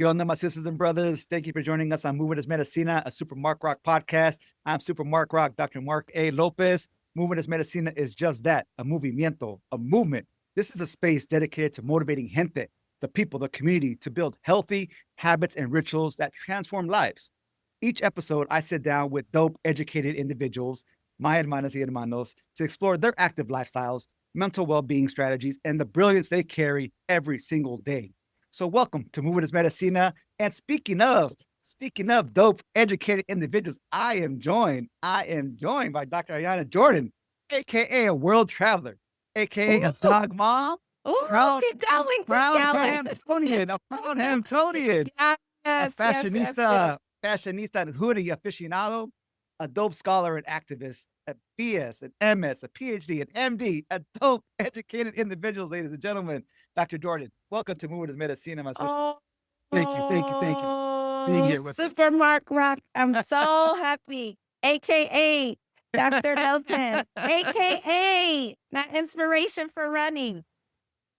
¿Qué onda, my sisters and brothers? Thank you for joining us on Movement is Medicina, a Super Mark Rock podcast. I'm Super Mark Rock, Dr. Mark A. Lopez. Movement is Medicina is just that, a movimiento, a movement. This is a space dedicated to motivating gente, the people, the community, to build healthy habits and rituals that transform lives. Each episode, I sit down with dope, educated individuals, my hermanas y hermanos, to explore their active lifestyles, mental well-being strategies, and the brilliance they carry every single day. So welcome to Movement is Medicina. And speaking of dope, educated individuals, I am joined by Dr. Ayana Jordan, aka a world traveler, aka a dog mom, Oh, proud, keep going, proud keep going. Hamptonian, a proud Hamptonian, Yes, a yes, fashionista, yes. fashionista and hoodie aficionado, a dope scholar and activist, a BS, an MS, a PhD, an MD, a dope, educated individuals, ladies and gentlemen. Dr. Jordan, welcome to Movement is Medicina, my sister. Oh, Thank you being here with us. Super Mark Rock. I'm so happy. AKA Dr. Lopez, AKA that inspiration for running.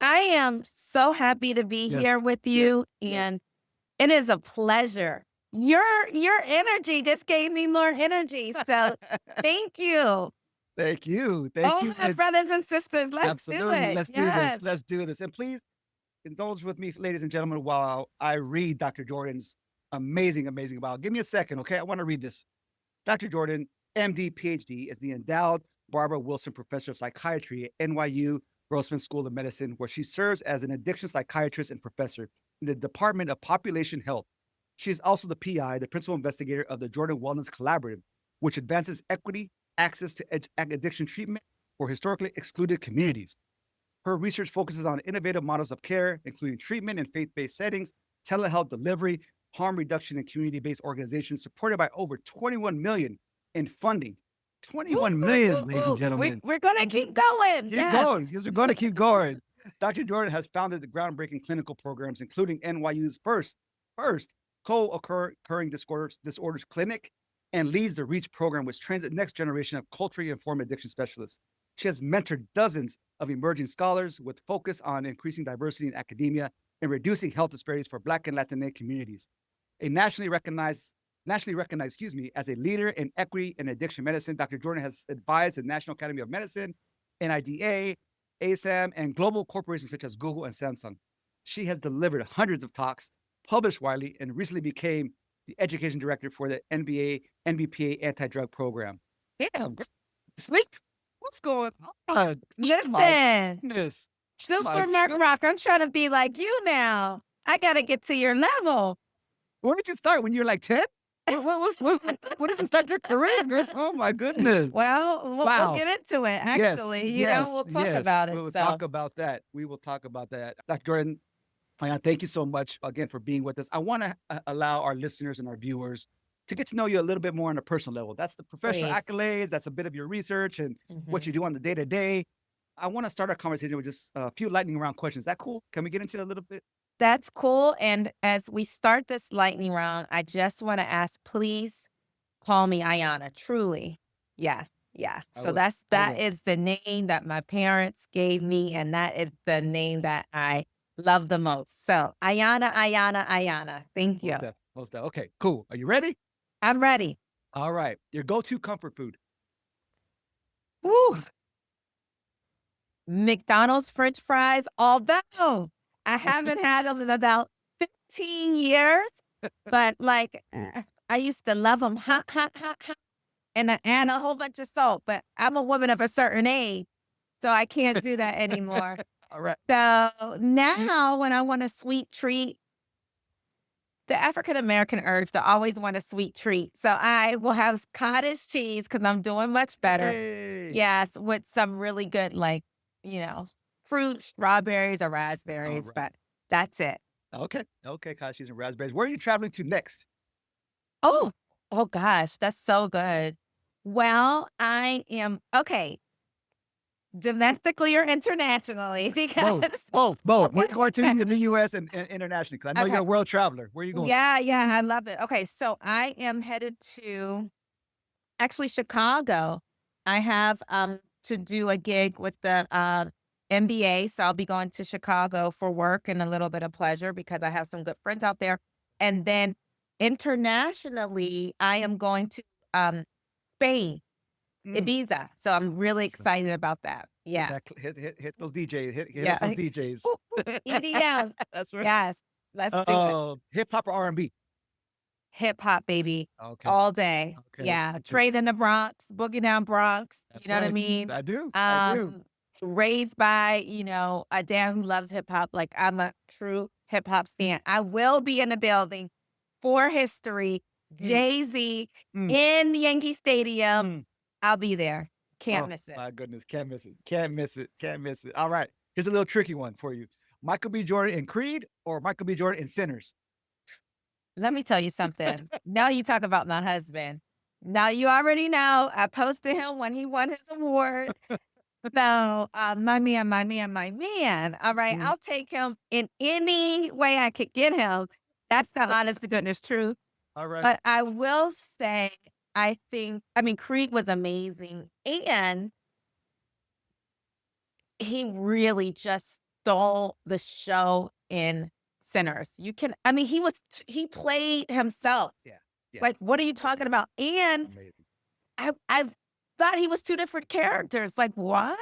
I am so happy to be here with you, and it is a pleasure. Your energy just gave me more energy, so thank you. Thank you. Oh, my brothers and sisters, let's Absolutely. do it. Let's do this. Let's do this. And please indulge with me, ladies and gentlemen, while I read Dr. Jordan's amazing bio. Give me a second, okay? I want to read this. Dr. Jordan, MD, PhD, is the endowed Barbara Wilson Professor of Psychiatry at NYU Grossman School of Medicine, where she serves as an addiction psychiatrist and professor in the Department of Population Health. She is also the PI, the principal investigator of the Jordan Wellness Collaborative, which advances equity, access to addiction treatment for historically excluded communities. Her research focuses on innovative models of care, including treatment in faith-based settings, telehealth delivery, harm reduction, and community-based organizations supported by over 21 million in funding. 21 million, ladies and gentlemen. We're going to keep going. Keep going. Yes, we're going to keep going. Dr. Jordan has founded the groundbreaking clinical programs, including NYU's first co-occurring disorders clinic, and leads the REACH program, which trains the next generation of culturally informed addiction specialists. She has mentored dozens of emerging scholars with focus on increasing diversity in academia and reducing health disparities for Black and Latinx communities. A nationally recognized, as a leader in equity and addiction medicine, Dr. Jordan has advised the National Academy of Medicine, NIDA, ASAM, and global corporations such as Google and Samsung. She has delivered hundreds of talks, published widely, and recently became the education director for the NBPA anti-drug program. Damn, sleep. What's going on? Listen, Super Mark Rock, I'm trying to be like you now. I got to get to your level. Where did you start? When you were like 10? What did you start your career? Oh, my goodness. Well, we'll get into it, actually. We'll talk about it. We will talk about that. Dr. Jordan, thank you so much again for being with us. I want to allow our listeners and our viewers to get to know you a little bit more on a personal level. That's the professional accolades. That's a bit of your research and what you do on the day-to-day. I want to start our conversation with just a few lightning round questions. Is that cool? Can we get into it a little bit? That's cool. And as we start this lightning round, I just want to ask, please call me Ayana. Truly. Yeah. So that is the name that my parents gave me, and that is the name that I love the most. So Ayana. Thank you. Most definitely. Okay, cool. Are you ready? I'm ready. All right. Your go-to comfort food. Woo. McDonald's French fries, although I haven't had them in about 15 years, but I used to love them hot, and a whole bunch of salt, but I'm a woman of a certain age, so I can't do that anymore. All right. So now when I want a sweet treat, the African-American urge to always want a sweet treat. So I will have cottage cheese because I'm doing much better. Hey. Yes, with some really good, fruit, strawberries or raspberries, but that's it. Okay, cottage cheese and raspberries. Where are you traveling to next? Oh gosh, that's so good. Well, I am, domestically or internationally, because both. We're going to in the U.S. and internationally, because I know you're a world traveler. Where are you going? Yeah, I love it. Okay, so I am headed to actually Chicago. I have to do a gig with the MBA, so I'll be going to Chicago for work and a little bit of pleasure because I have some good friends out there. And then internationally, I am going to Spain, Ibiza. So I'm really excited about that. Yeah. Hit those DJs. Hit Yeah. up those DJs. EDM. That's right. Yes. Let's do it. Hip hop or R&B? Hip hop, baby. Okay. All day. Okay. Yeah. Trade in the Bronx, Boogie Down Bronx. That's You know what I right. mean? I do. I do. Raised by, a dad who loves hip hop. Like, I'm a true hip hop stan. I will be in the building for history. Jay-Z in Yankee Stadium. I'll be there. Can't miss it. My goodness. Can't miss it. Can't miss it. Can't miss it. All right. Here's a little tricky one for you. Michael B. Jordan in Creed or Michael B. Jordan in Sinners? Let me tell you something. Now you talk about my husband. Now you already know. I posted him when he won his award. So, my man. All right. I'll take him in any way I could get him. That's the honest to goodness truth. All right. But I will say, Creed was amazing. And he really just stole the show in Sinners. He played himself. Yeah. Like, what are you talking about? And Amazing. I thought he was two different characters. Like, what?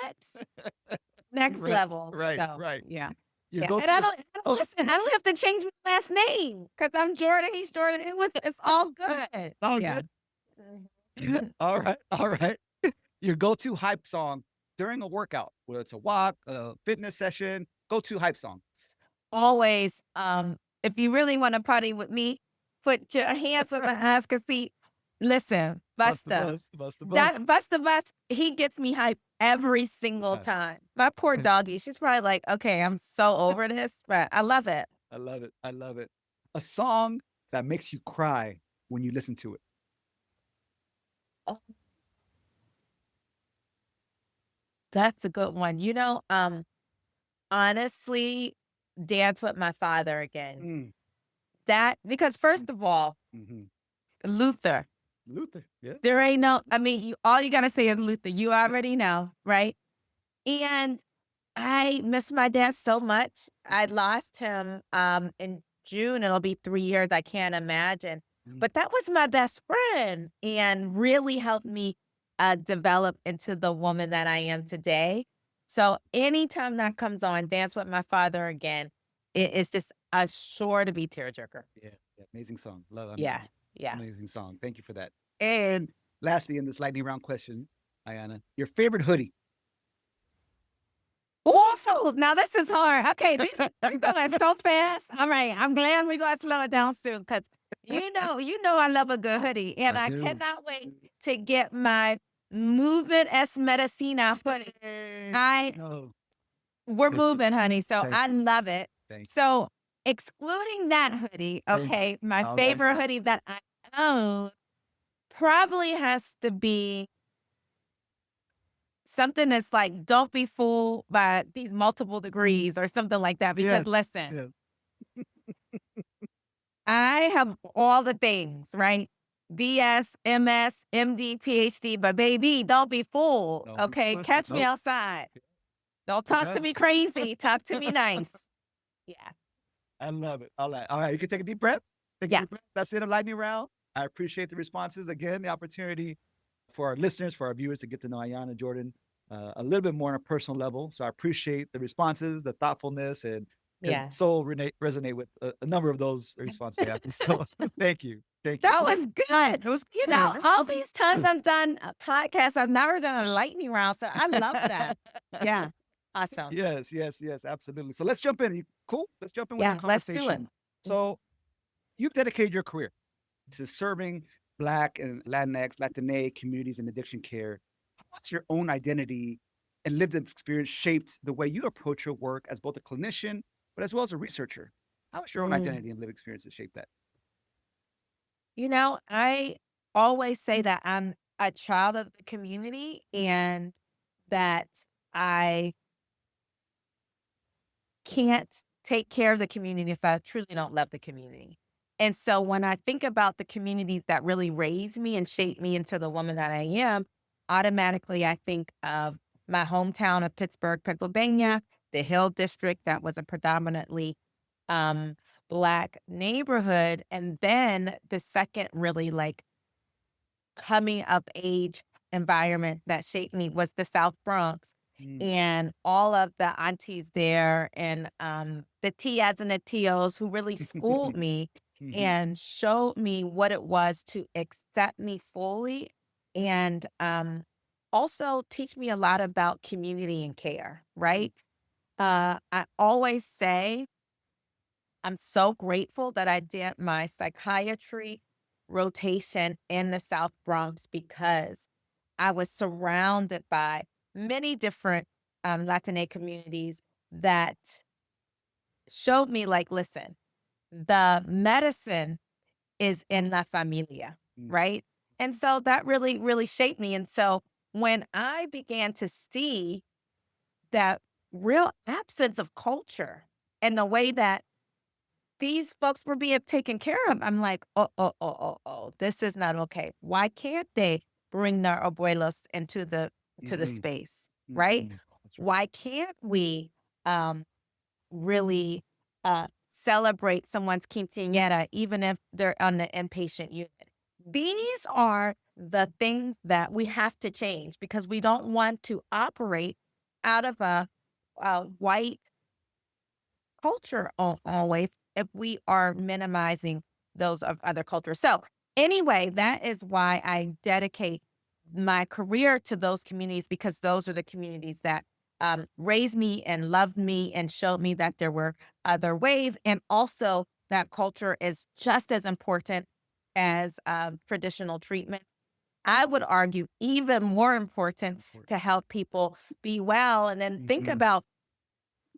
Next level. Right. So, Right. Yeah. You Yeah. go And to I don't have to change my last name because I'm Jordan. He's Jordan. It's all good. all Yeah. good. All right. All right. Your go-to hype song during a workout, whether it's a walk, a fitness session, go-to hype song. Always. If you really want to party with me, put your hands where my eyes can see. Listen, Busta. Busta Bus, he gets me hyped every single time. My poor doggy, she's probably like, okay, I'm so over this, but I love it. I love it. I love it. A song that makes you cry when you listen to it. That's a good one. Honestly, Dance with My Father again. Because first of all, Luther. Yeah. There ain't no, all you gotta say is Luther. You already know, right? And I miss my dad so much. I lost him in June. It'll be 3 years. I can't imagine. But that was my best friend and really helped me develop into the woman that I am today. So anytime that comes on, Dance with My Father again, it's just sure to be tearjerker. Yeah. Amazing song. Love it. Yeah. Amazing song. Thank you for that. And lastly, in this lightning round question, Ayana, your favorite hoodie? Awful. Now this is hard. Okay, we're going so fast. All right, I'm glad we're going to slow it down soon because you know I love a good hoodie, and I cannot wait to get my Movement Es Medicina hoodie. We're moving, honey. So I love it. So excluding that hoodie, okay, my favorite hoodie that I own probably has to be something that's like, don't be fooled by these multiple degrees or something like that. Because listen, I have all the things, right? BS, MS, MD, PhD, but baby, don't be fooled. Okay, catch me outside. Don't talk to me crazy. Talk to me nice. Yeah. I love it. All right. You can take a deep breath. That's it, a lightning round. I appreciate the responses. Again, the opportunity for our listeners, for our viewers to get to know Ayana Jordan a little bit more on a personal level. So I appreciate the responses, the thoughtfulness, and so resonate with a number of those responses. So thank you. That was good. It was, all these times I've done a podcast, I've never done a lightning round. So I love that. Yeah. Awesome. Yes, absolutely. So let's jump in. You cool? Let's jump in with the conversation. Let's do it. So you've dedicated your career to serving Black and Latinx communities in addiction care. What's your own identity and lived experience shaped the way you approach your work as both a clinician, but as well as a researcher? How has your own identity and lived experiences shaped that? I always say that I'm a child of the community and that I can't take care of the community if I truly don't love the community. And so when I think about the communities that really raised me and shaped me into the woman that I am, automatically I think of my hometown of Pittsburgh, Pennsylvania, the Hill District that was a predominantly Black neighborhood. And then the second really like coming of age environment that shaped me was the South Bronx. Mm, And all of the aunties there and the Tias and the Tios who really schooled me mhm, and showed me what it was to accept me fully and also teach me a lot about community and care, right? I always say I'm so grateful that I did my psychiatry rotation in the South Bronx because I was surrounded by many different Latina communities that showed me, like, listen, the medicine is in La Familia, mm, right? And so that really, really shaped me. And so when I began to see that real absence of culture and the way that these folks were being taken care of. I'm like, oh, this is not okay. Why can't they bring their abuelos into the mhm, space, right? mhm. That's right. Why can't we um really celebrate someone's quinceañera even if they're on the inpatient unit? These are the things that we have to change because we don't want to operate out of a white culture always if we are minimizing those of other cultures. So, anyway, that is why I dedicate my career to those communities because those are the communities that raised me and loved me and showed me that there were other ways. And also, that culture is just as important as traditional treatment. I would argue even more important Important. to help people be well. And then think Mhm, about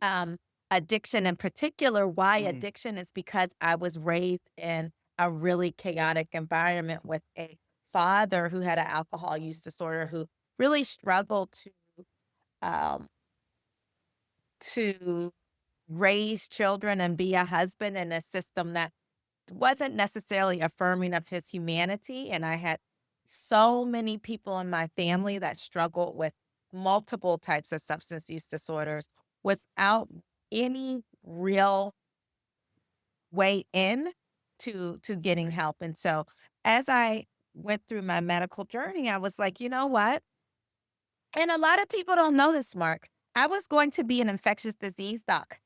um, addiction in particular. Why mm, addiction is because I was raised in a really chaotic environment with a father who had an alcohol use disorder who really struggled um, to raise children and be a husband in a system that wasn't necessarily affirming of his humanity. And I had so many people in my family that struggled with multiple types of substance use disorders without any real way in to getting right. help. And so as I went through my medical journey, I was like, you know what? And a lot of people don't know this, Mark. I was going to be an infectious disease doc.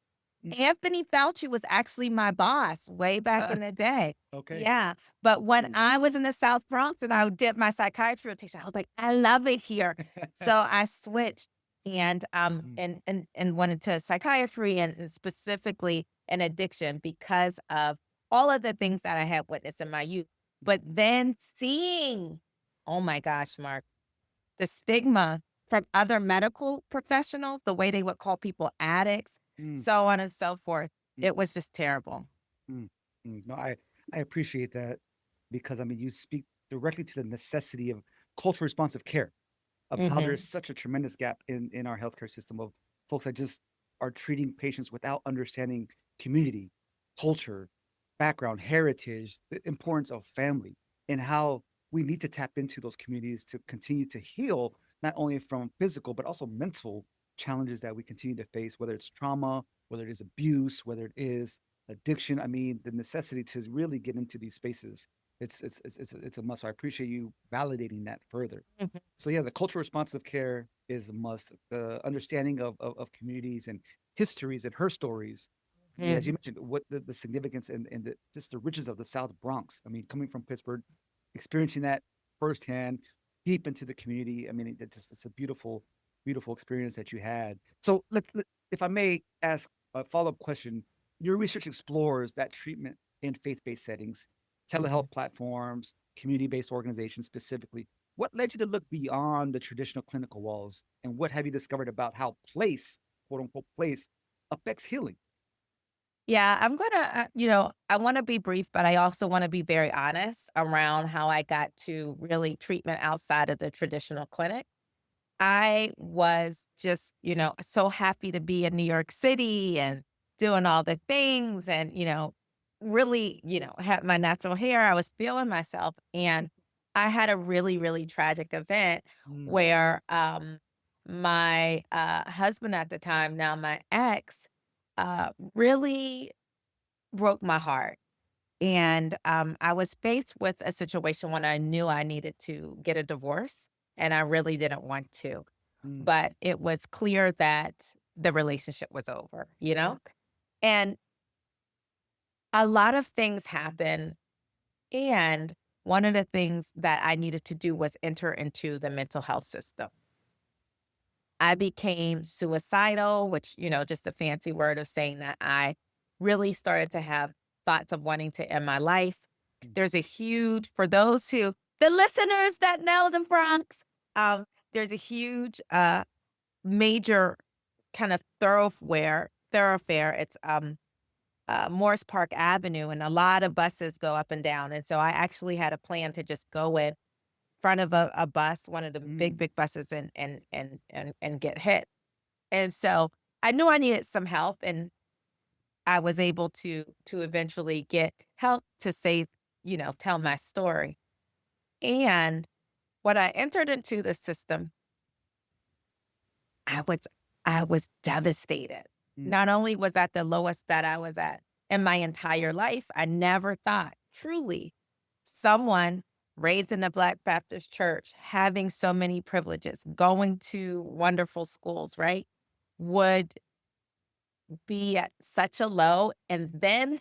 Mm. Anthony Fauci was actually my boss way back in the day. Okay. Yeah. But when I was in the South Bronx and I did my psychiatry rotation, I was like, I love it here. So I switched and Mm, and went into psychiatry and specifically an addiction because of all of the things that I had witnessed in my youth. But then seeing, oh my gosh, Mark, the stigma from other medical professionals, the way they would call people addicts, mm, so on and so forth. mm, It was just terrible. mm, mm. No, I appreciate that because I mean you speak directly to the necessity of culture responsive care, of how there's Mhm. such a tremendous gap in our healthcare system of folks that just are treating patients without understanding community, culture, background, heritage, the importance of family, and how we need to tap into those communities to continue to heal not only from physical but also mental challenges that we continue to face, whether it's trauma, whether it is abuse, whether it is addiction. I mean, the necessity to really get into these spaces. It's a must. So I appreciate you validating that further. Mhm. So yeah, the cultural responsive care is a must. The understanding of communities and histories and her stories. Yeah, as you Mhm. mentioned, what the significance and the just the riches of the South Bronx. I mean, coming from Pittsburgh, experiencing that firsthand, deep into the community. I mean, it's a beautiful, beautiful experience that you had. So if I may ask a follow-up question, your research explores that treatment in faith-based settings, Mhm. telehealth platforms, community-based organizations specifically. What led you to look beyond the traditional clinical walls, and what have you discovered about how place, quote unquote, place, affects healing? Yeah, I'm gonna, I want to be brief, but I also want to be very honest around how I got to really treatment outside of the traditional clinic. I was just, so happy to be in New York City and doing all the things and, really, had my natural hair. I was feeling myself. And I had a really, really tragic event Mm, where my husband at the time, now my ex, really broke my heart. And I was faced with a situation when I knew I needed to get a divorce, and I really didn't want to. Mm. But it was clear that the relationship was over, you know? And a lot of things happened. And one of the things that I needed to do was enter into the mental health system. I became suicidal, which, just a fancy word of saying that I really started to have thoughts of wanting to end my life. There's a huge, for those the listeners that know the Bronx, there's a huge, major kind of thoroughfare. It's Morris Park Avenue, and a lot of buses go up and down. And so I actually had a plan to just go in front of a bus, one of the big buses, and get hit. And so I knew I needed some help, and I was able to eventually get help to tell my story. And when I entered into the system, I was devastated. Mm. Not only was that the lowest that I was at in my entire life, I never thought truly someone raised in a Black Baptist church, having so many privileges, going to wonderful schools, right, would be at such a low, and then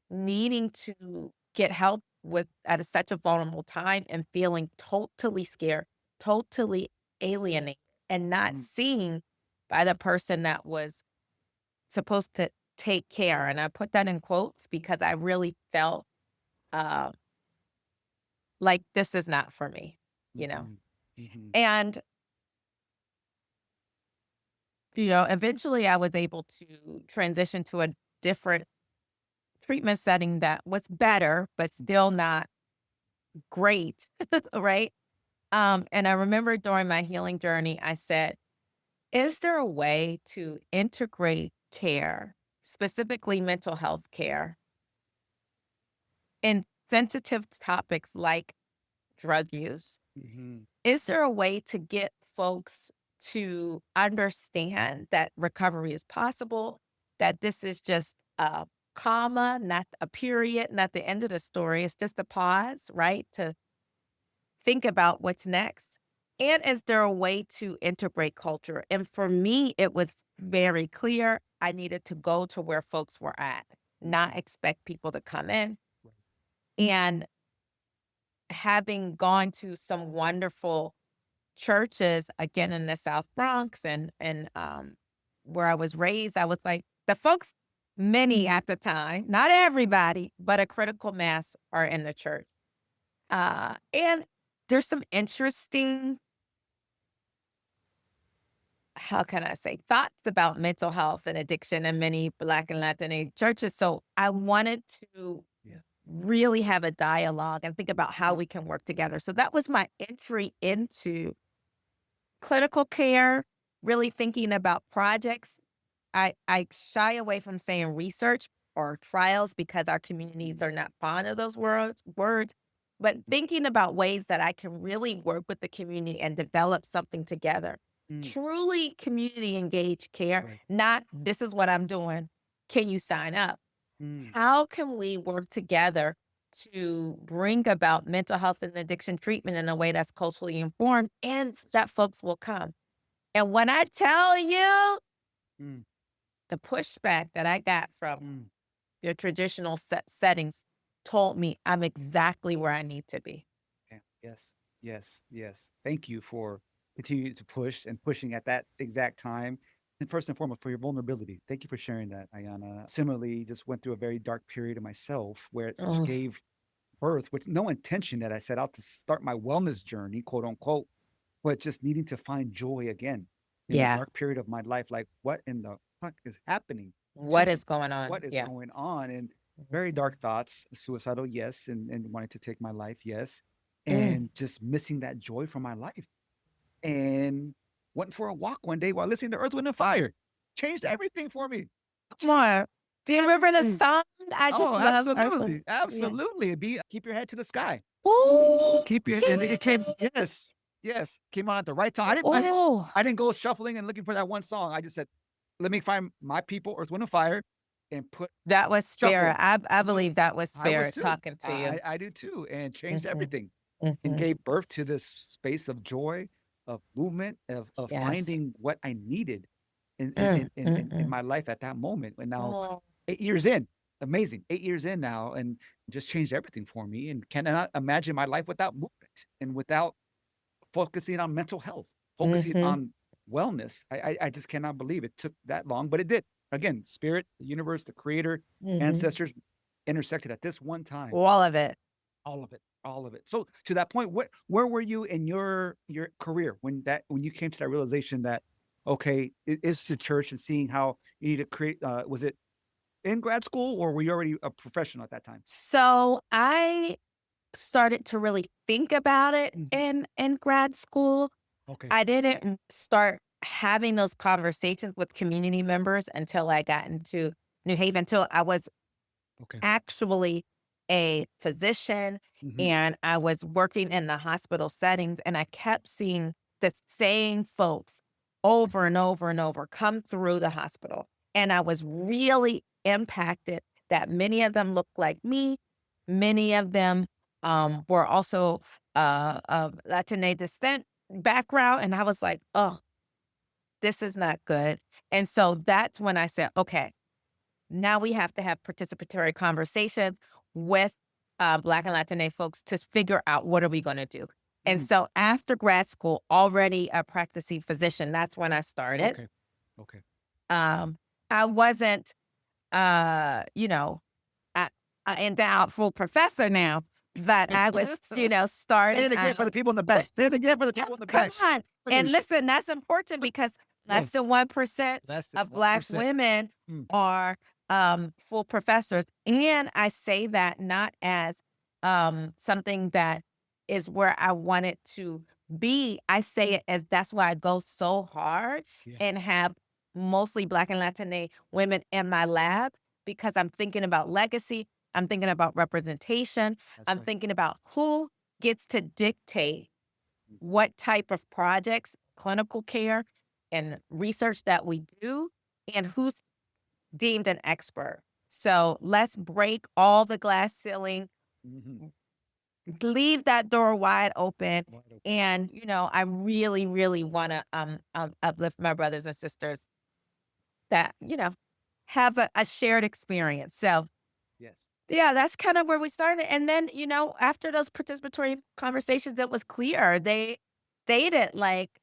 needing to get help such a vulnerable time, and feeling totally scared, totally alienated, and not seen by the person that was supposed to take care. And I put that in quotes because I really felt uh, like this is not for me, you know? And, eventually I was able to transition to a different treatment setting that was better, but still not great, right? And I remember during my healing journey, I said, is there a way to integrate care, specifically mental health care, in sensitive topics like drug use? Is there a way to get folks to understand that recovery is possible, that this is just a comma, not a period, not the end of the story? It's just a pause, right? To think about what's next. And is there a way to integrate culture? And for me, it was very clear I needed to go to where folks were at, not expect people to come in. And having gone to some wonderful churches, again, in the South Bronx and where I was raised, I was like, the folks, many at the time, not everybody, but a critical mass are in the church. And there's some interesting, how can I say, thoughts about mental health and addiction in many Black and Latinx churches. So I wanted to really have a dialogue and think about how we can work together. So that was my entry into clinical care, really thinking about projects. I shy away from saying research or trials because our communities are not fond of those words, but thinking about ways that I can really work with the community and develop something together. Truly community engaged care, not this is what I'm doing. Can you sign up? How can we work together to bring about mental health and addiction treatment in a way that's culturally informed and that folks will come? And when I tell you the pushback that I got from your traditional settings told me I'm exactly where I need to be. Yes. Thank you for continuing to push and pushing at that exact time. And first and foremost, for your vulnerability. Thank you for sharing that, Ayana. Similarly, just went through a very dark period of myself where it Oh, gave birth with no intention that I set out to start my wellness journey, quote unquote, but just needing to find joy again in a yeah. dark period of my life. Like, what in the fuck is happening What to is going on? what is Yeah. going on? And very dark thoughts, suicidal, yes, and wanting to take my life, yes, and just missing that joy from my life. And went for a walk one day while listening to Earth, Wind, and Fire. Changed everything for me. Come on. Do you remember the song? I just Oh, love Earth, absolutely, Wind- absolutely. Be keep your head to the sky. Ooh. Keep your and it came. Yes, came on at the right time. Oh. I didn't go shuffling and looking for that one song. I just said, let me find my people, Earth, Wind, and Fire. and put That was spirit. shuffle. I believe that was I was spirit too. talking to you. I do too, and changed Mhm, everything and mhm. gave birth to this space of joy, of movement, of Yes. finding what I needed in Mm. my life at that moment. And now Oh, 8 years in, amazing, 8 years in now, and just changed everything for me. And cannot imagine my life without movement and without focusing on mental health, focusing mhm, on wellness. I just cannot believe it took that long, but it did. Again, spirit, the universe, the creator, mhm. ancestors intersected at this one time. All of it. All of it, all of it. So to that point, where were you in your career when you came to that realization that okay, it is the church and seeing how you need to create? Was it in grad school or were you already a professional at that time? So I started to really think about it Mhm. in grad school. Okay, I didn't start having those conversations with community members until I got into New Haven, until I was okay. actually a physician Hmm. and I was working in the hospital settings, and I kept seeing the same folks over and over and over come through the hospital. And I was really impacted that many of them looked like me. Many of them were also of Latine descent background. And I was like, oh, this is not good. And so that's when I said, okay, now we have to have participatory conversations with Black and Latina folks to figure out what are we going to do. And Hmm. so after grad school, already a practicing physician, that's when I started. Okay, okay. Um, I wasn't, you know, a, a endowed full professor now, but I was, Say starting it again out. for the people in the back. Say it again for the Oh, people in the come back. on. And listen, that's important because less Yes, than 1% less than of Black 1%. women Mm. are full professors. And I say that not as something that is where I want it to be. I say it as that's why I go so hard Yeah, and have mostly Black and Latina women in my lab because I'm thinking about legacy. I'm thinking about representation. that's I'm right. thinking about who gets to dictate Mm. what type of projects, clinical care, and research that we do, and who's deemed an expert. So let's break all the glass ceiling, Mhm. leave that door wide open. Wide open. And, I really, really want to uplift my brothers and sisters that, have a shared experience. So, Yes. yeah, that's kind of where we started. And then, after those participatory conversations, it was clear. They stated like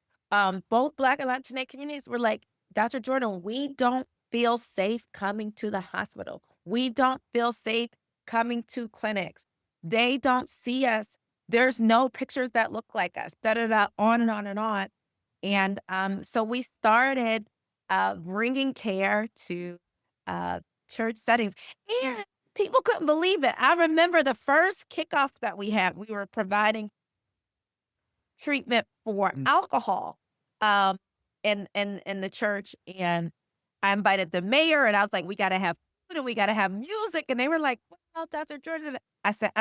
both Black and Latinx communities were like, Dr. Jordan, we don't feel safe coming to the hospital. We don't feel safe coming to clinics. They don't see us. There's no pictures that look like us, da da da, on and on and on. And so we started bringing care to uh, church settings. And people couldn't believe it. I remember the first kickoff that we had, we were providing treatment for Mm. alcohol um, in the church. And I invited the mayor, and I was like, we got to have food and we got to have music. And they were like, what about Dr. Jordan? I said,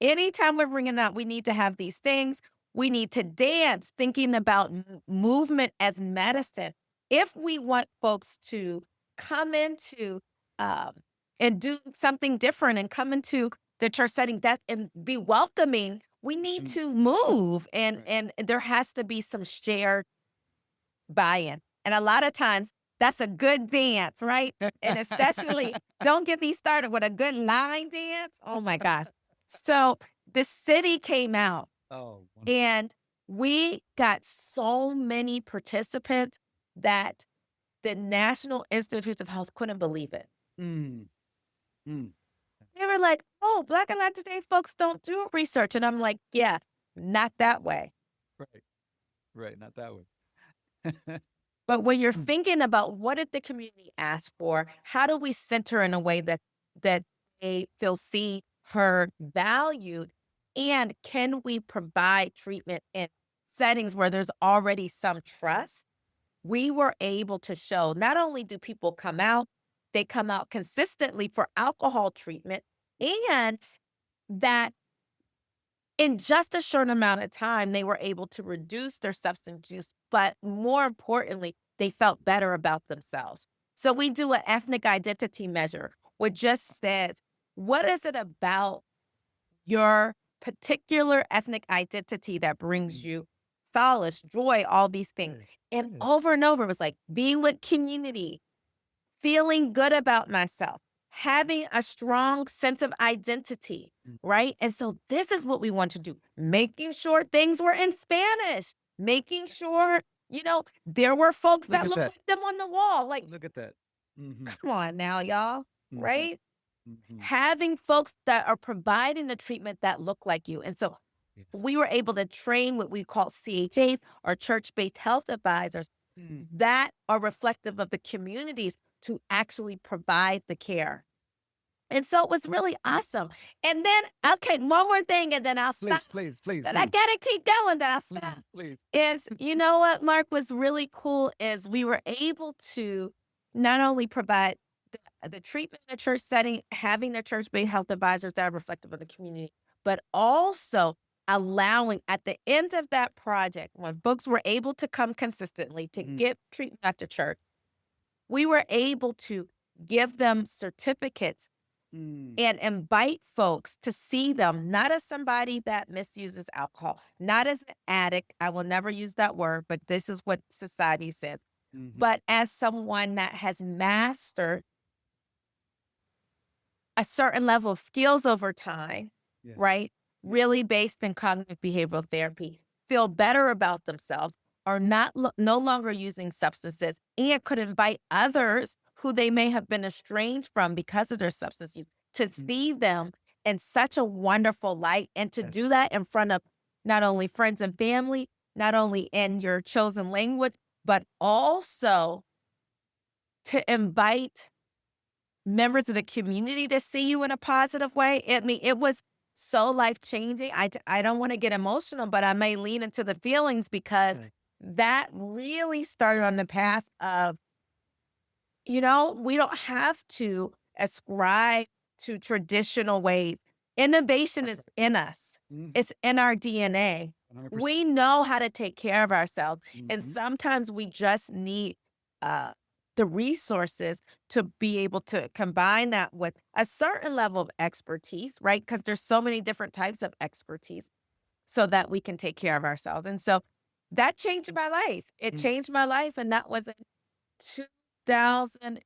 anytime we're bringing out, we need to have these things. We need to dance, thinking about movement as medicine. If we want folks to come into um, and do something different and come into the church setting that and be welcoming, we need Mm. to move, and Right. and there has to be some shared buy-in. And a lot of times that's a good dance, right? And especially don't get me started with a good line dance. Oh my gosh. So the city came out Oh, wonderful. and we got so many participants that the National Institutes of Health couldn't believe it. Mm. Mm. They were like, oh, Black and Latina folks don't do research. And I'm like, yeah, not that way. Right. Right. Not that way. But when you're Mm. thinking about what did the community ask for, how do we center in a way that they feel seen, heard, valued, and can we provide treatment in settings where there's already some trust? We were able to show not only do people come out, they come out consistently for alcohol treatment, and that in just a short amount of time, they were able to reduce their substance use, but more importantly, they felt better about themselves. So we do an ethnic identity measure, which just says, what is it about your particular ethnic identity that brings you solace, joy, all these things? And over and over, it was like being with community, feeling good about myself, having a strong sense of identity, right? And so this is what we want to do, making sure things were in Spanish, making sure, there were folks Look that at looked that. like them on the wall. Like, Look at that. Mm-hmm. come on now, y'all, Mhm. right? Mm-hmm. Having folks that are providing the treatment that look like you. And so Yes. we were able to train what we call CHAs, or church-based health advisors, that are reflective of the communities to actually provide the care. And so it was really awesome. And then, okay, one more thing, and then I'll stop. Please, please, But I please, gotta keep going, then I'll stop. please. Is, you know what, Mark, was really cool is we were able to not only provide the treatment in the church setting, having the church-based health advisors that are reflective of the community, but also allowing at the end of that project, when folks were able to come consistently to get treatment at the church, we were able to give them certificates and invite folks to see them, not as somebody that misuses alcohol, not as an addict. I will never use that word, but this is what society says. But as someone that has mastered a certain level of skills over time, Yes. right? Really based in cognitive behavioral therapy, feel better about themselves, are no longer using substances, and could invite others who they may have been estranged from because of their substance use to see them in such a wonderful light, and to do Yes. that in front of not only friends and family, not only in your chosen language, but also to invite members of the community to see you in a positive way. I mean, it was so life-changing. I don't want to get emotional, but I may lean into the feelings because that really started on the path of, we don't have to ascribe to traditional ways. Innovation is in us. It's in our DNA. 100%. We know how to take care of ourselves. And sometimes we just need the resources to be able to combine that with a certain level of expertise, right? Because there's so many different types of expertise, so that we can take care of ourselves. And so that changed my life. It changed my life. And that was in 2000.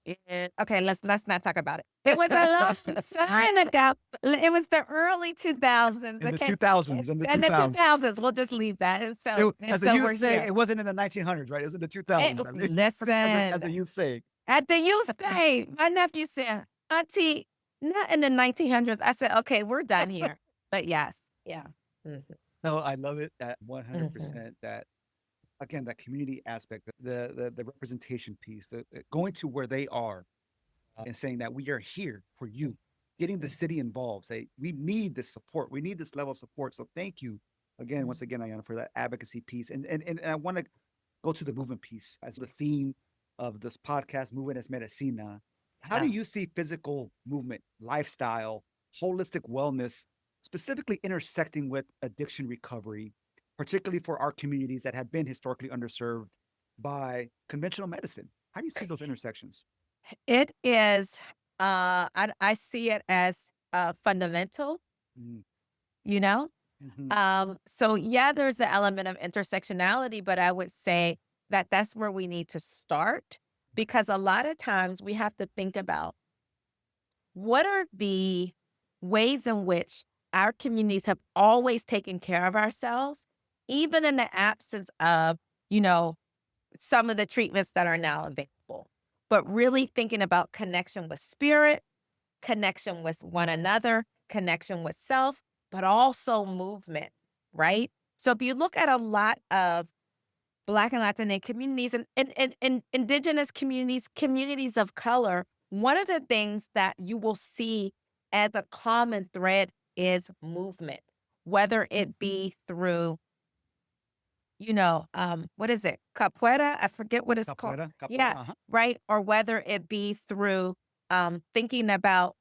Okay, let's not talk about it. It was a long time ago. It was the early 2000s. In the Okay, 2000s. In the and the 2000s. 2000s. We'll just leave that. And so, As so a youth we're saying, here. it wasn't in the 1900s, right? It was in the 2000s. I mean, as a Listen, youth saying. at the youth day, my nephew said, "Auntie, not in the 1900s." I said, "Okay, we're done here." But yes, yeah. No, I love it at 100% that, again, that community aspect, the representation piece, the going to where they are and saying that we are here for you, getting the city involved, say, we need this support. We need this level of support. So thank you again, once again, Ayana, for that advocacy piece. And I want to go to the movement piece as the theme of this podcast, Movement as Medicina. How do you see physical movement, lifestyle, holistic wellness, specifically intersecting with addiction recovery, particularly for our communities that have been historically underserved by conventional medicine? How do you see those intersections? It is, I see it as fundamental, Mm, you know? So yeah, there's the element of intersectionality, but I would say that that's where we need to start, because a lot of times we have to think about what are the ways in which our communities have always taken care of ourselves, even in the absence of, some of the treatments that are now available, but really thinking about connection with spirit, connection with one another, connection with self, but also movement, right? So if you look at a lot of Black and Latinx communities, and indigenous communities, communities of color, one of the things that you will see as a common thread is movement, whether it be through, what is it? Capoeira? I forget what it's called. Capoeira, Yeah, uh-huh. right. Or whether it be through thinking about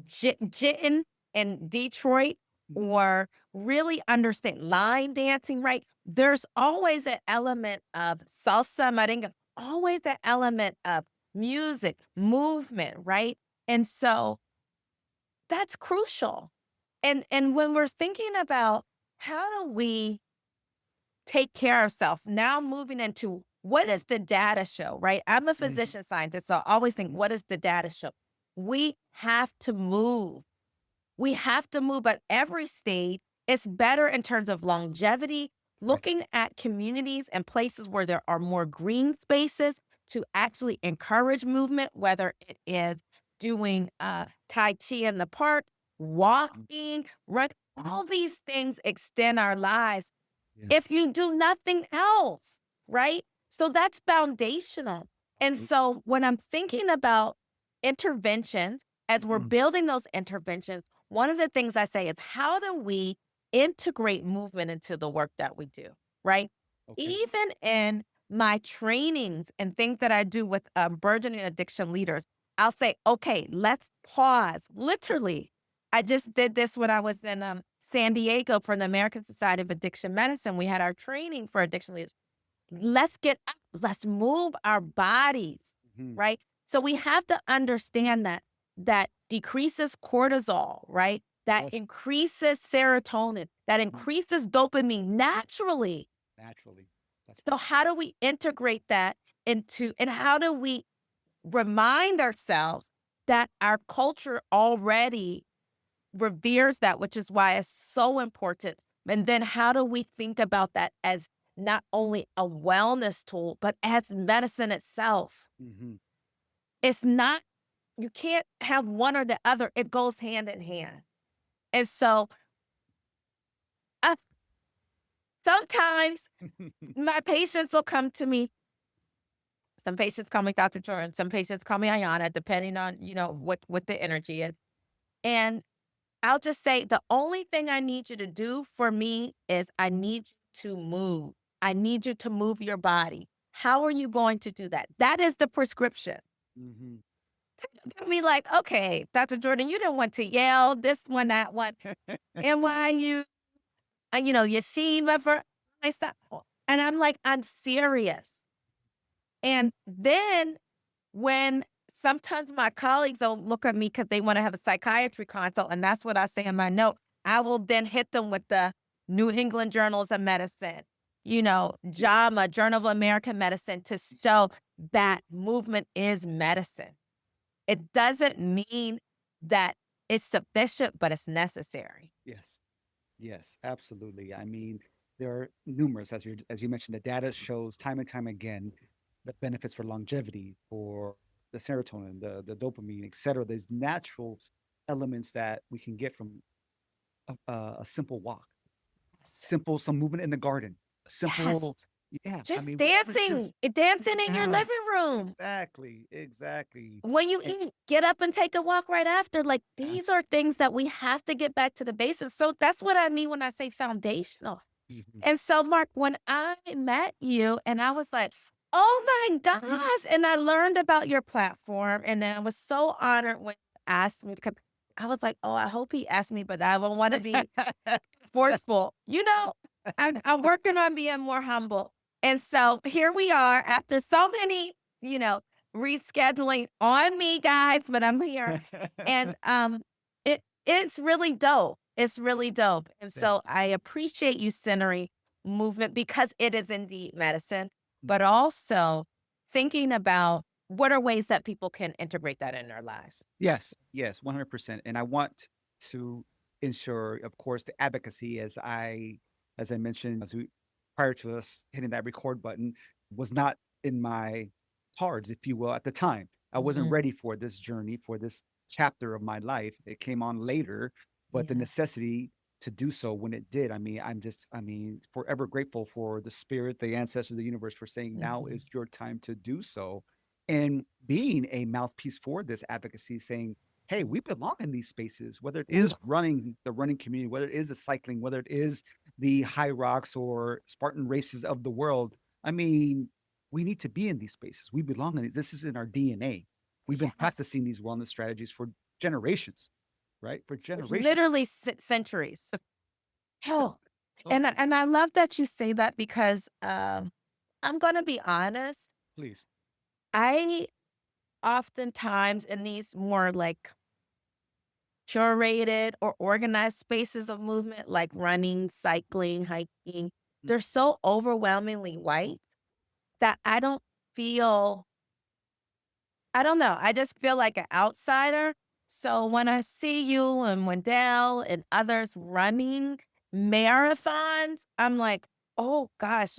jitting in Detroit, or really understand line dancing, right? There's always an element of salsa, merengue, always an element of music, movement, right? And so that's crucial. And when we're thinking about how do we take care of ourselves, now moving into what does the data show, right? I'm a Mhm. physician scientist, so I always think, what does the data show? We have to move. We have to move at every stage. It's better in terms of longevity, Right. looking at communities and places where there are more green spaces to actually encourage movement, whether it is doing Tai Chi in the park, Mm. walking, run. All these things extend our lives Yeah. if you do nothing else, right? So that's foundational. And Mm. so when I'm thinking about interventions, as we're Mm. building those interventions, one of the things I say is, how do we integrate movement into the work that we do, right? Okay. Even in my trainings and things that I do with burgeoning addiction leaders, I'll say, okay, let's pause. Literally, I just did this when I was in San Diego for the American Society of Addiction Medicine. We had our training for addiction leaders. Let's get up, let's move our bodies, Mhm. right? So we have to understand that decreases cortisol, right? That Yes. increases serotonin, that Mm. increases dopamine naturally. Naturally. That's So right. how do we integrate that into, and how do we remind ourselves that our culture already reveres that, which is why it's so important. And then how do we think about that as not only a wellness tool, but as medicine itself? Mhm. It's not, you can't have one or the other. It goes hand in hand. And so uh, sometimes my patients will come to me. Some patients call me Dr. Jordan. Some patients call me Ayana, depending on, what the energy is. And I'll just say, the only thing I need you to do for me is I need you to move. I need you to move your body. How are you going to do that? That is the prescription. Mhm. I mean, like, okay, Dr. Jordan, you didn't want to yell this one, that one. And why Yeshiva for I stop. And I'm like, I'm serious. And then when sometimes my colleagues will look at me because they want to have a psychiatry consult, and that's what I say in my note, I will then hit them with the New England Journals of Medicine, JAMA, Journal of American Medicine, to show that movement is medicine. It doesn't mean that it's sufficient, but it's necessary. Yes. Yes, absolutely. I mean, there are numerous, as you mentioned, the data shows time and time again the benefits for longevity, for the serotonin, the dopamine, et cetera. There's natural elements that we can get from a simple walk, some movement in the garden, a Yes. simple, yeah. I Just mean, whatever, dancing, just dancing in your yeah, living room. exactly, exactly. When you And eat, get up and take a walk right after. Like, these yes, are things that we have to get back to the basics. So that's what I mean when I say foundational. mhm, And so, Mark, when I met you and I was like, oh my gosh, and I learned about your platform, and then I was so honored when you asked me to come. I was like, oh, I hope he asked me, but I don't want to be forceful. I'm working on being more humble. And so here we are after so many, rescheduling on me, guys, but I'm here. And it's really dope. It's really dope. And thank so you. I appreciate you centering movement because it is indeed medicine, Mm. but also thinking about what are ways that people can integrate that in their lives. Yes, yes, 100%. And I want to ensure, of course, the advocacy as I mentioned, prior to us hitting that record button, was not in my cards, if you will, at the time. I wasn't Mhm. ready for this journey, for this chapter of my life. It came on later, but the Yeah. necessity to do so when it did, I mean, forever grateful for the spirit, the ancestors, the universe for saying now Mhm. is your time to do so and being a mouthpiece for this advocacy, saying, hey, we belong in these spaces, whether it is running the running community, whether it is the cycling, whether it is the high rocks or Spartan races of the world. I mean, we need to be in these spaces. We belong in it. This is in our DNA. We've been Yes. practicing these wellness strategies for generations, right? For generations. Literally centuries. Oh, Oh, and I love that you say that because I'm gonna be honest. please. I oftentimes in these more like curated or organized spaces of movement, like running, cycling, hiking, they're so overwhelmingly white that I don't know. I just feel like an outsider. So when I see you and Wendell and others running marathons, I'm like, oh gosh,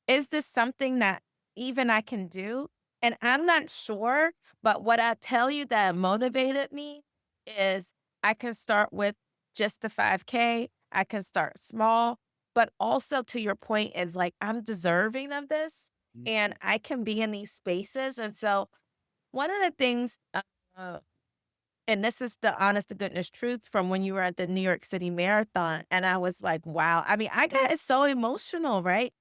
is this something that even I can do? And I'm not sure, but what I tell you that motivated me is I can start with just the 5K. I can start small, but also to your point is like I'm deserving of this Mm. and I can be in these spaces. And so one of the things, and this is the honest to goodness truth from when you were at the New York City Marathon, and I was like, wow. I mean, I got so emotional, right?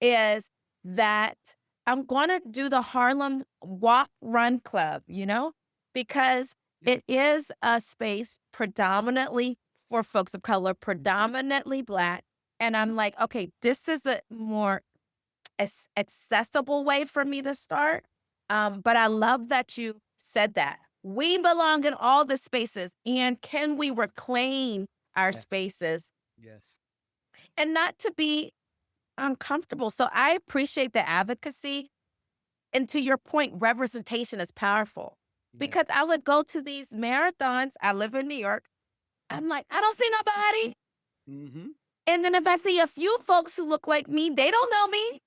Is that I'm gonna do the Harlem Walk Run Club, because it is a space predominantly for folks of color, predominantly Black. And I'm like, okay, this is a more accessible way for me to start. But I love that you said that. We belong in all the spaces, and can we reclaim our Yes. spaces Yes. and not to be uncomfortable? So I appreciate the advocacy. And to your point, representation is powerful Yes. because I would go to these marathons. I live in New York. I'm like, I don't see nobody. Mm-hmm. And then if I see a few folks who look like me, they don't know me.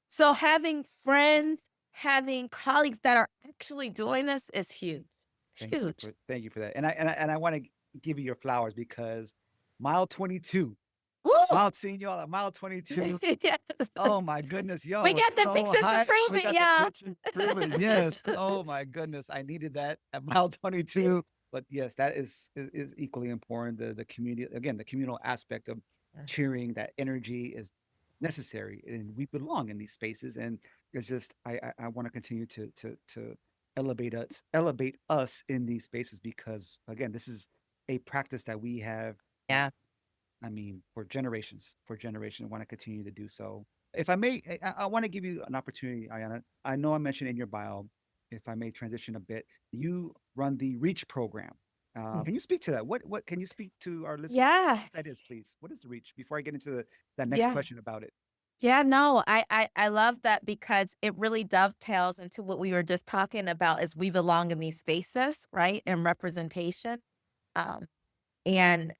So having friends, having colleagues that are actually doing this is huge. Huge. Thank you for that. And I want to give you your flowers because mile 22, Woo! mile seeing y'all at mile 22. Yes. Oh my goodness, y'all We was got the so pictures to high. prove We it, got the y'all. pictures to prove it. Yes. Oh my goodness, I needed that at mile 22. But yes, that is equally important. The community, again, the communal aspect of cheering, that energy is necessary, and we belong in these spaces. And it's just I want to continue to elevate us in these spaces because again, this is a practice that we have. Yeah. I mean, for generations, want to continue to do so. If I may, I want to give you an opportunity, Ayana. I know I mentioned in your bio, if I may transition a bit, you run the REACH program. Can you speak to that? What can you speak to our listeners? Yeah. That is, please. What is the REACH? Before I get into that next Yeah. question about it. Yeah, no, I love that because it really dovetails into what we were just talking about is we belong in these spaces, right? And representation. Um, and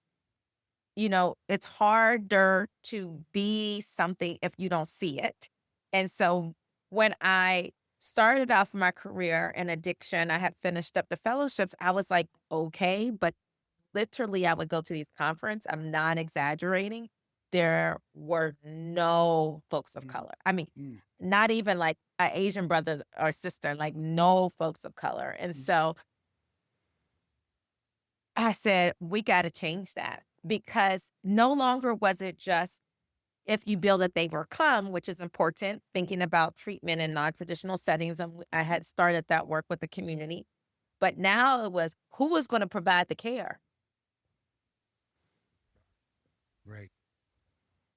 it's harder to be something if you don't see it. And so when I started off my career in addiction, I had finished up the fellowships. I was like, okay, but literally I would go to these conferences. I'm not exaggerating. There were no folks of Mm, color. I mean, mm, not even like an Asian brother or sister, like no folks of color. And mm, so I said, we got to change that because no longer was it just if you build it, they will come, which is important, thinking about treatment in non traditional settings. And I had started that work with the community. But now it was who was going to provide the care. right.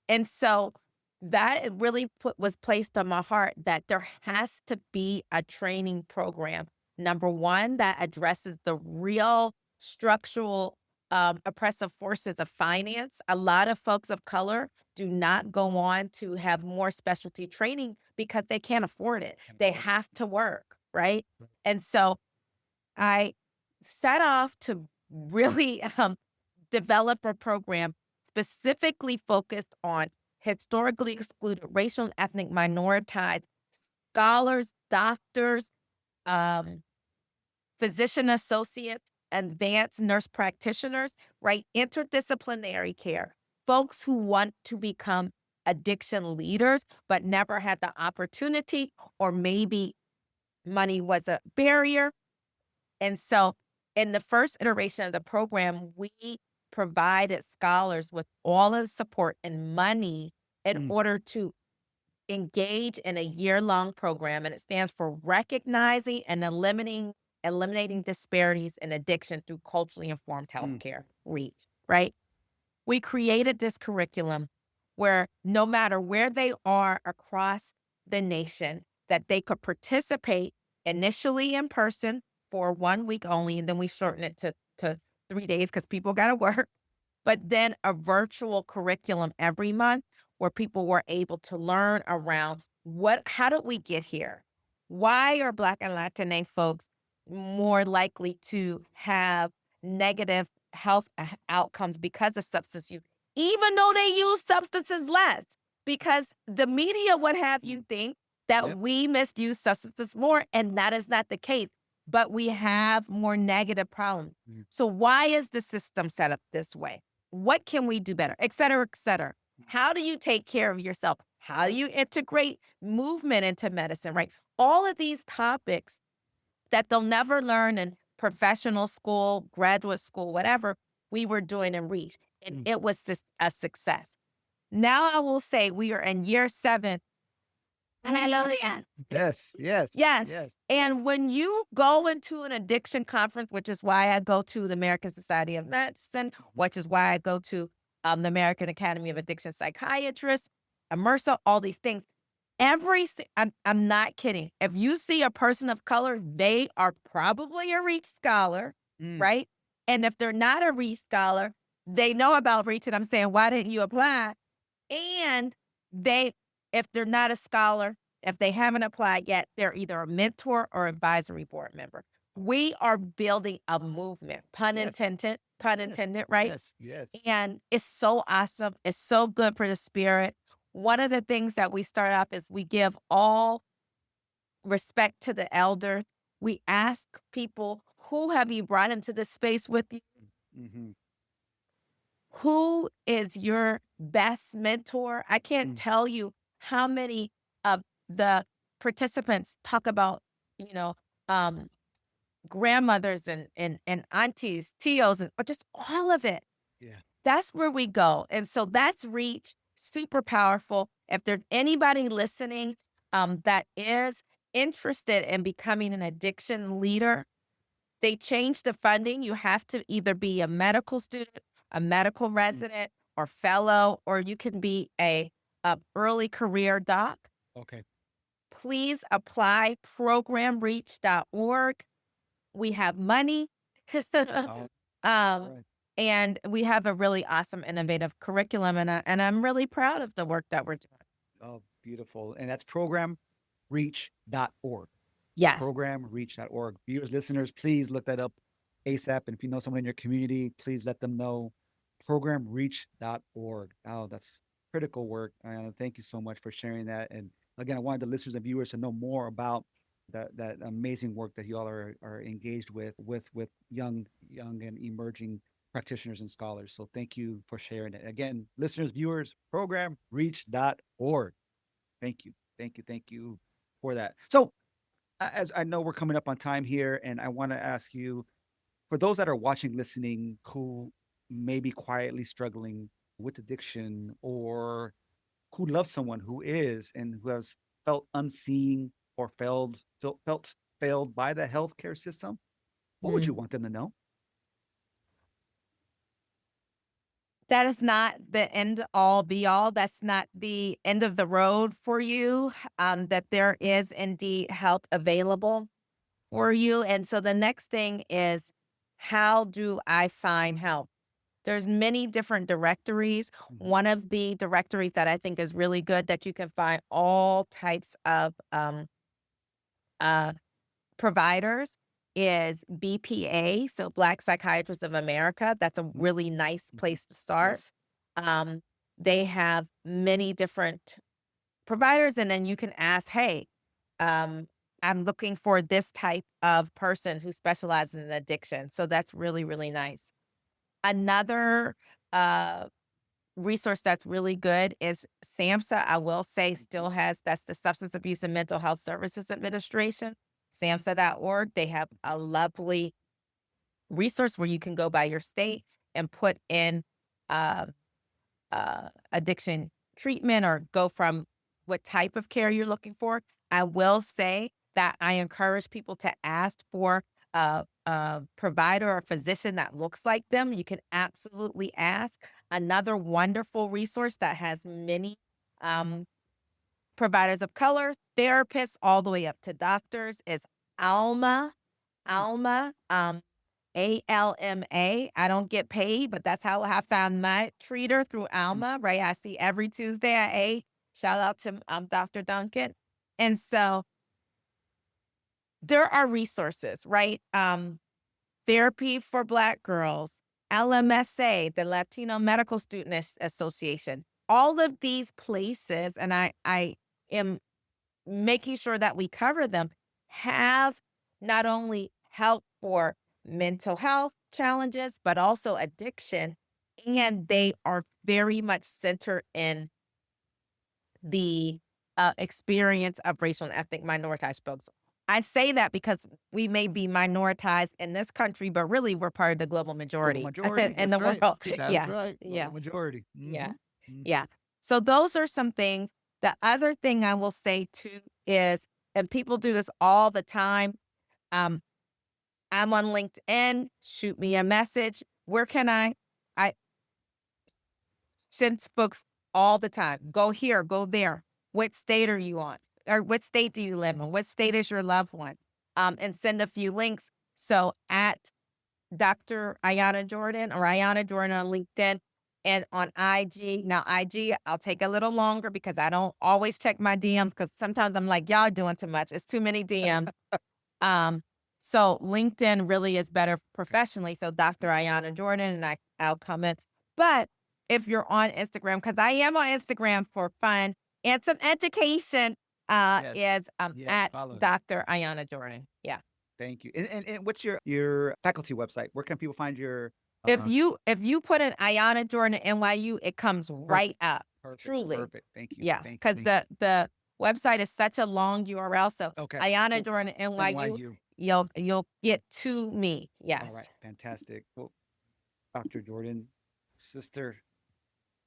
And so that it really was placed on my heart that there has to be a training program. Number one, that addresses the real structural oppressive forces of finance. A lot of folks of color do not go on to have more specialty training because they can't afford it. They have to work, right? And so I set off to really develop a program specifically focused on historically excluded, racial and ethnic minoritized scholars, doctors, um, physician associates, advanced nurse practitioners, right? Interdisciplinary care, folks who want to become addiction leaders, but never had the opportunity, or maybe money was a barrier. And so in the first iteration of the program, we provided scholars with all of the support and money in Mm, order to engage in a year-long program. And it stands for Recognizing and Eliminating Disparities in Addiction Through Culturally Informed mm, Healthcare, REACH, right? We created this curriculum where no matter where they are across the nation, that they could participate initially in person for 1 week only, and then we shorten it to 3 days because people got to work. But then a virtual curriculum every month where people were able to learn around how did we get here? Why are Black and Latina folks more likely to have negative health outcomes because of substance use, even though they use substances less? Because the media would have you think that Yep. we misuse substances more, and that is not the case. But we have more negative problems. Mm. So why is the system set up this way? What can we do better? Et cetera, et cetera. How do you take care of yourself? How do you integrate movement into medicine, right? All of these topics that they'll never learn in professional school, graduate school, whatever, we were doing in Reach. And it was just a success. Now I will say we are in year 7. Hallelujah. Yes, yes, Yes. yes. And when you go into an addiction conference, which is why I go to the American Society of Medicine, which is why I go to the American Academy of Addiction Psychiatrists, MRSA, all these things. I'm not kidding. If you see a person of color, they are probably a Reach scholar, Mm. right? And if they're not a Reach scholar, they know about Reach, and I'm saying, why didn't you apply? And if they're not a scholar, if they haven't applied yet, they're either a mentor or advisory board member. We are building a movement, pun Yes. intended, right? Yes, yes. And it's so awesome. It's so good for the spirit. One of the things that we start off is we give all respect to the elder. We ask people, who have you brought into this space with you? Mm-hmm. Who is your best mentor? I can't tell you how many of the participants talk about, grandmothers and aunties, tios, and just all of it. Yeah. That's where we go. And so that's Reach, super powerful. If there's anybody listening that is interested in becoming an addiction leader, they changed the funding. You have to either be a medical student, a medical resident, or fellow, or you can be a early career doc. Okay. Please apply programreach.org. We have money. Oh, right. And we have a really awesome, innovative curriculum, and I'm really proud of the work that we're doing. Oh, beautiful. And that's programreach.org. Yes. Programreach.org. Viewers, listeners, please look that up ASAP. And if you know someone in your community, please let them know. Programreach.org. Oh, that's critical work. Thank you so much for sharing that. And again, I wanted the listeners and viewers to know more about that amazing work that you all are engaged with young and emerging practitioners and scholars. So thank you for sharing it. Again, listeners, viewers, programreach.org. Thank you. Thank you for that. So as I know we're coming up on time here, and I want to ask you, for those that are watching, listening, who may be quietly struggling with addiction, or who loves someone who is and who has felt unseen or felt failed by the healthcare system, what would you want them to know? That is not the end all be all. That's not the end of the road for you. That there is indeed help available for you. And so the next thing is, how do I find help? There's many different directories. One of the directories that I think is really good, that you can find all types of providers, is BPA, so Black Psychiatrists of America. That's a really nice place to start. Yes. They have many different providers, and then you can ask, hey, I'm looking for this type of person who specializes in addiction. So that's really, really nice. Another resource that's really good is SAMHSA. I will say still has, that's the Substance Abuse and Mental Health Services Administration, SAMHSA.org. They have a lovely resource where you can go by your state and put in addiction treatment, or go from what type of care you're looking for. I will say that I encourage people to ask for a provider or physician that looks like them. You can absolutely ask. Another wonderful resource that has many providers of color, therapists, all the way up to doctors, is Alma, Alma, ALMA. I don't get paid, but that's how I found my treater through Alma, right? I see every Tuesday at 8. Shout out to Dr. Duncan. And so there are resources, right? Therapy for Black Girls, LMSA, the Latino Medical Student Association, all of these places, and I am making sure that we cover them, have not only help for mental health challenges, but also addiction. And they are very much centered in the experience of racial and ethnic minoritized folks. I say that because we may be minoritized in this country, but really we're part of the global majority, Majority. in the Right. world. That's Yeah. right. Yeah. Majority. Yeah. Mhm. Yeah. So those are some things. The other thing I will say too is, and people do this all the time, I'm on LinkedIn, shoot me a message. Where can I send folks all the time. Go here, go there. What state are you on? Or what state do you live in? What state is your loved one? And send a few links. So at Dr. Ayana Jordan or Ayana Jordan on LinkedIn and on IG. Now, IG, I'll take a little longer because I don't always check my DMs because sometimes I'm like, y'all doing too much. It's too many DMs. So LinkedIn really is better professionally. So Dr. Ayana Jordan, and I'll comment. But if you're on Instagram, because I am on Instagram for fun and some education, Yes. is Yes. at Follow it. Dr. Ayana Jordan. Yeah. Thank you. And what's your faculty website? Where can people find your If you put in Ayana Jordan NYU, it comes right up. perfect? Truly. Perfect. Thank you. Yeah. Thank you. Because Thank you. the website is such a long URL. So Okay. Ayana Cool. Jordan NYU, NYU. you'll get to me. Yes. All right. Fantastic. Well, Dr. Jordan, Sister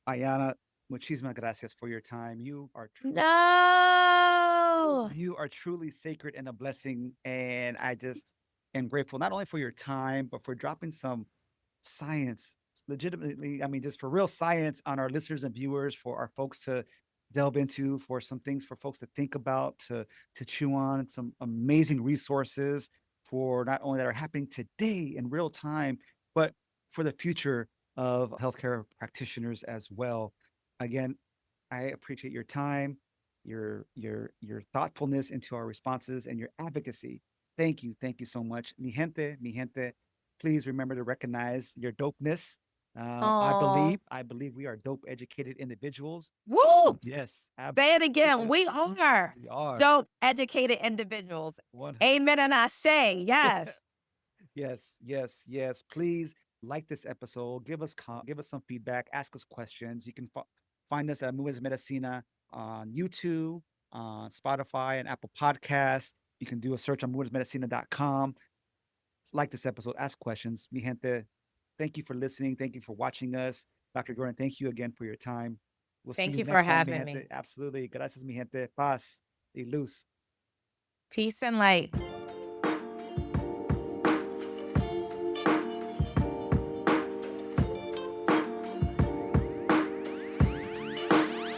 Ayana, muchísimas gracias for your time. You are No. you are truly sacred and a blessing. And I just am grateful not only for your time, but for dropping some science, legitimately, I mean, just for real science on our listeners and viewers, for our folks to delve into, for some things for folks to think about, to chew on, some amazing resources for not only that are happening today in real time, but for the future of healthcare practitioners as well. Again, I appreciate your time, your thoughtfulness into our responses and your advocacy. Thank you so much. Mi gente, please remember to recognize your dopeness. I believe we are dope educated individuals. Woo! Yes, Say it again. We are we are. dope, educated individuals. One, Amen and I say, yes. yes. Please like this episode. Give us some feedback. Ask us questions. You can find us at Movies Medicina on YouTube, on Spotify, and Apple Podcasts. You can do a search on moviesmedicina.com. Like this episode. Ask questions. Mi gente, thank you for listening. Thank you for watching us. Dr. Jordan, thank you again for your time. We'll see Thank you you for next time, mi having gente. me. Absolutely. Gracias, mi gente. Paz y luz. Peace and light.